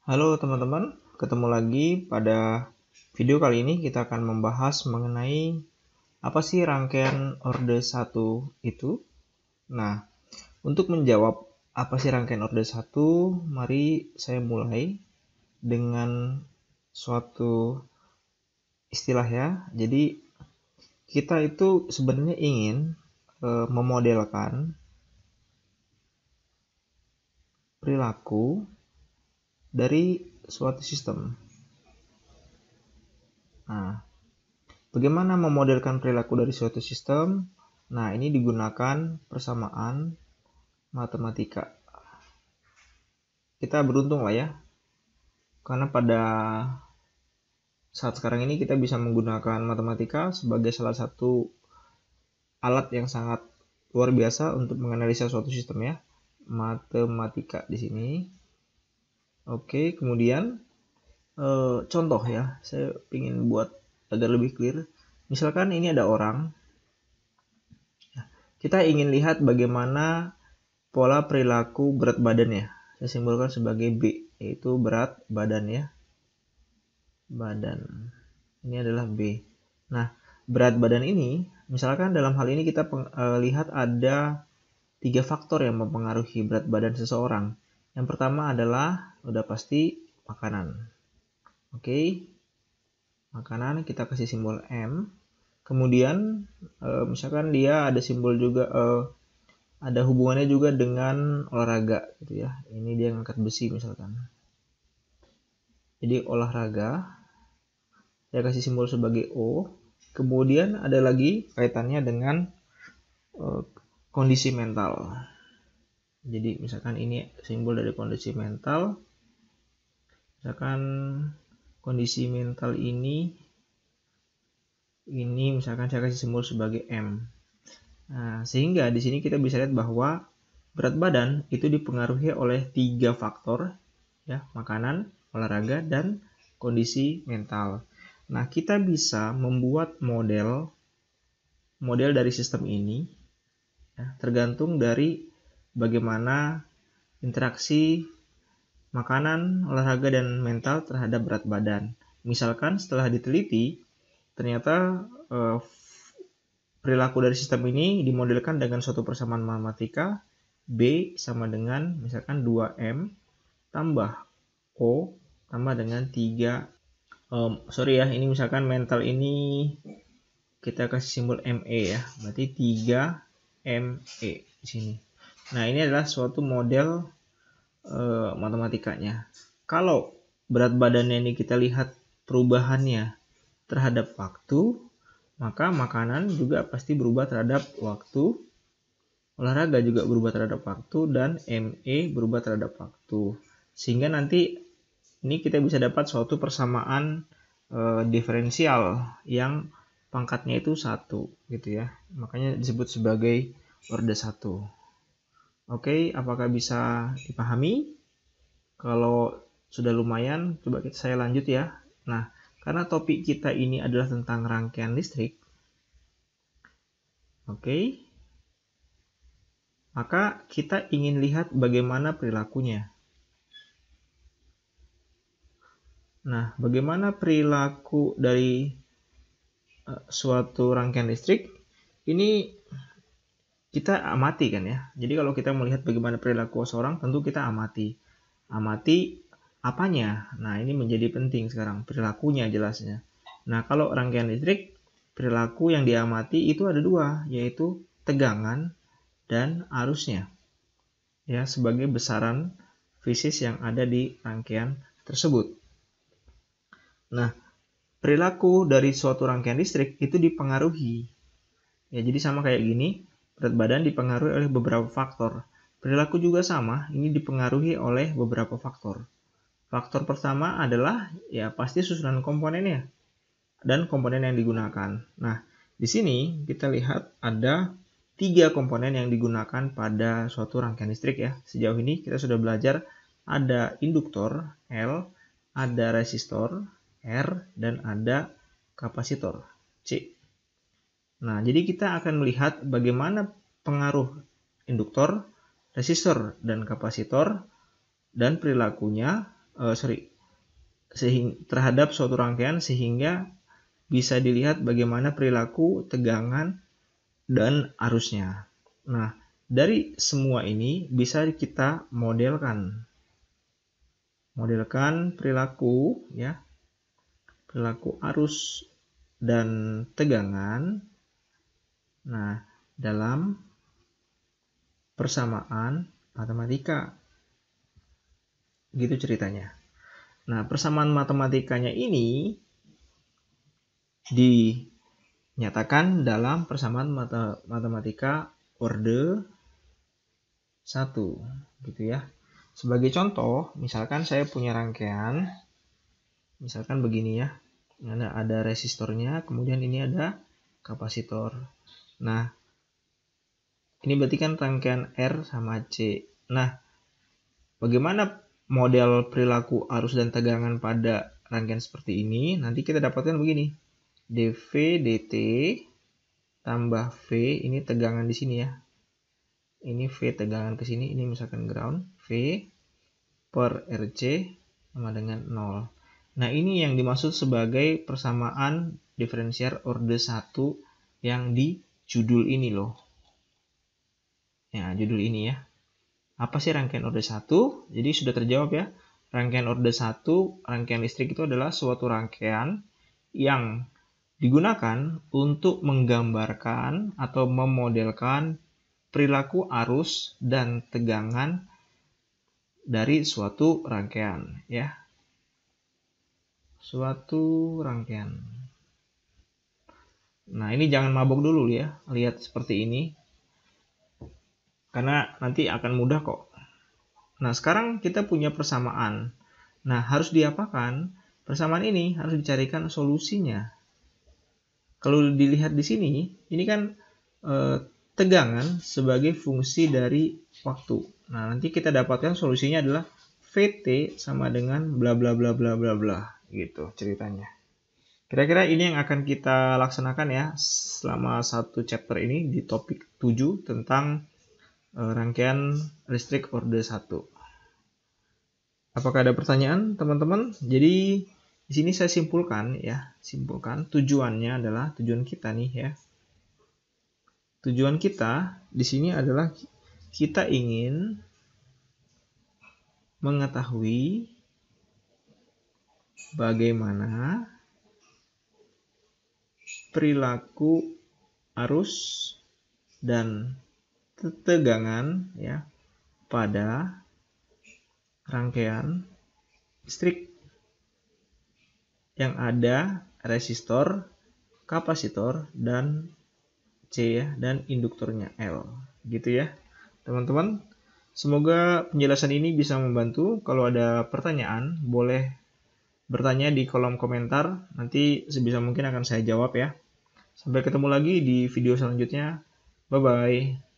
Halo teman-teman, ketemu lagi pada video kali ini kita akan membahas mengenai apa sih rangkaian orde 1 itu. Nah, untuk menjawab apa sih rangkaian orde 1, mari saya mulai dengan suatu istilah ya. Jadi kita itu sebenarnya ingin memodelkan perilaku dari suatu sistem. Nah, bagaimana memodelkan perilaku dari suatu sistem? Nah, ini digunakan persamaan matematika. Kita beruntung lah ya, karena pada saat sekarang ini kita bisa menggunakan matematika sebagai salah satu alat yang sangat luar biasa untuk menganalisa suatu sistem ya. Matematika di sini. Oke, kemudian contoh ya, saya ingin buat agar lebih clear. Misalkan ini ada orang, kita ingin lihat bagaimana pola perilaku berat badannya. Saya simbolkan sebagai B, yaitu berat badan ya. Badan. Ini adalah B. Nah, berat badan ini, misalkan dalam hal ini kita lihat ada 3 faktor yang mempengaruhi berat badan seseorang. Yang pertama adalah, udah pasti, makanan. Oke. Makanan, kita kasih simbol M. Kemudian, misalkan dia ada simbol juga, ada hubungannya juga dengan olahraga gitu ya. Ini dia ngangkat besi misalkan. Jadi olahraga, saya kasih simbol sebagai O. Kemudian ada lagi kaitannya dengan kondisi mental. Jadi misalkan ini simbol dari kondisi mental. Misalkan kondisi mental ini misalkan saya kasih simbol sebagai M. Nah, sehingga di sini kita bisa lihat bahwa berat badan itu dipengaruhi oleh 3 faktor ya, makanan, olahraga, dan kondisi mental. Nah, kita bisa membuat model dari sistem ini ya, tergantung dari bagaimana interaksi makanan, olahraga, dan mental terhadap berat badan. Misalkan setelah diteliti, ternyata perilaku dari sistem ini dimodelkan dengan suatu persamaan matematika B sama dengan misalkan 2M tambah O tambah dengan 3 sorry ya, ini misalkan mental ini kita kasih simbol ME ya, berarti 3ME di sini. Nah, ini adalah suatu model matematikanya. Kalau berat badannya ini kita lihat perubahannya terhadap waktu, maka makanan juga pasti berubah terhadap waktu, olahraga juga berubah terhadap waktu, dan ME berubah terhadap waktu. Sehingga nanti ini kita bisa dapat suatu persamaan diferensial yang pangkatnya itu 1 gitu ya. Makanya disebut sebagai orde 1. Oke, apakah bisa dipahami? Kalau sudah lumayan, coba saya lanjut ya. Nah, karena topik kita ini adalah tentang rangkaian listrik, oke, maka kita ingin lihat bagaimana perilakunya. Nah, bagaimana perilaku dari suatu rangkaian listrik? Ini kita amati kan ya. Jadi kalau kita melihat bagaimana perilaku seseorang, tentu kita amati. Amati apanya? Nah, ini menjadi penting sekarang, perilakunya jelasnya. Nah, kalau rangkaian listrik, perilaku yang diamati itu ada 2, yaitu tegangan dan arusnya. Ya, sebagai besaran fisis yang ada di rangkaian tersebut. Nah, perilaku dari suatu rangkaian listrik itu dipengaruhi. Ya, jadi sama kayak gini, berat badan dipengaruhi oleh beberapa faktor. Perilaku juga sama, ini dipengaruhi oleh beberapa faktor. Faktor pertama adalah ya pasti susunan komponennya dan komponen yang digunakan. Nah, di sini kita lihat ada 3 komponen yang digunakan pada suatu rangkaian listrik ya. Sejauh ini kita sudah belajar ada induktor L, ada resistor R, dan ada kapasitor C. Nah, jadi kita akan melihat bagaimana pengaruh induktor, resistor, dan kapasitor dan perilakunya terhadap suatu rangkaian sehingga bisa dilihat bagaimana perilaku, tegangan, dan arusnya. Nah, dari semua ini bisa kita modelkan. Modelkan perilaku, ya, perilaku arus dan tegangan. Nah, dalam persamaan matematika. Gitu ceritanya. Nah, persamaan matematikanya ini dinyatakan dalam persamaan matematika orde 1, gitu ya. Sebagai contoh, misalkan saya punya rangkaian, misalkan begini ya, ada resistornya, kemudian ini ada kapasitor. Nah, ini berarti kan rangkaian R sama C. Nah, bagaimana model perilaku arus dan tegangan pada rangkaian seperti ini? Nanti kita dapatkan begini. dV dt tambah V, ini tegangan di sini ya. Ini V tegangan ke sini, ini misalkan ground, V per RC sama dengan 0. Nah, ini yang dimaksud sebagai persamaan diferensial orde 1 yang di judul ini loh. Ya, judul ini ya. Apa sih rangkaian orde 1? Jadi sudah terjawab ya. Rangkaian orde 1, rangkaian listrik itu adalah suatu rangkaian yang digunakan untuk menggambarkan atau memodelkan perilaku arus dan tegangan dari suatu rangkaian, ya. Suatu rangkaian. Nah, ini jangan mabok dulu ya, lihat seperti ini. Karena nanti akan mudah kok. Nah, sekarang kita punya persamaan. Nah, harus diapakan? Persamaan ini harus dicarikan solusinya. Kalau dilihat di sini, ini kan tegangan sebagai fungsi dari waktu. Nah, nanti kita dapatkan solusinya adalah VT sama dengan bla bla bla bla bla bla, gitu ceritanya. Kira-kira ini yang akan kita laksanakan ya selama satu chapter ini di topik 7 tentang rangkaian listrik orde 1. Apakah ada pertanyaan, teman-teman? Jadi di sini saya simpulkan tujuannya adalah tujuan kita nih ya. Tujuan kita di sini adalah kita ingin mengetahui bagaimana perilaku arus dan tegangan ya pada rangkaian listrik yang ada resistor, kapasitor, dan C ya, dan induktornya L, gitu ya teman-teman. Semoga penjelasan ini bisa membantu. Kalau ada pertanyaan boleh bertanya di kolom komentar, nanti sebisa mungkin akan saya jawab ya. Sampai ketemu lagi di video selanjutnya, bye bye.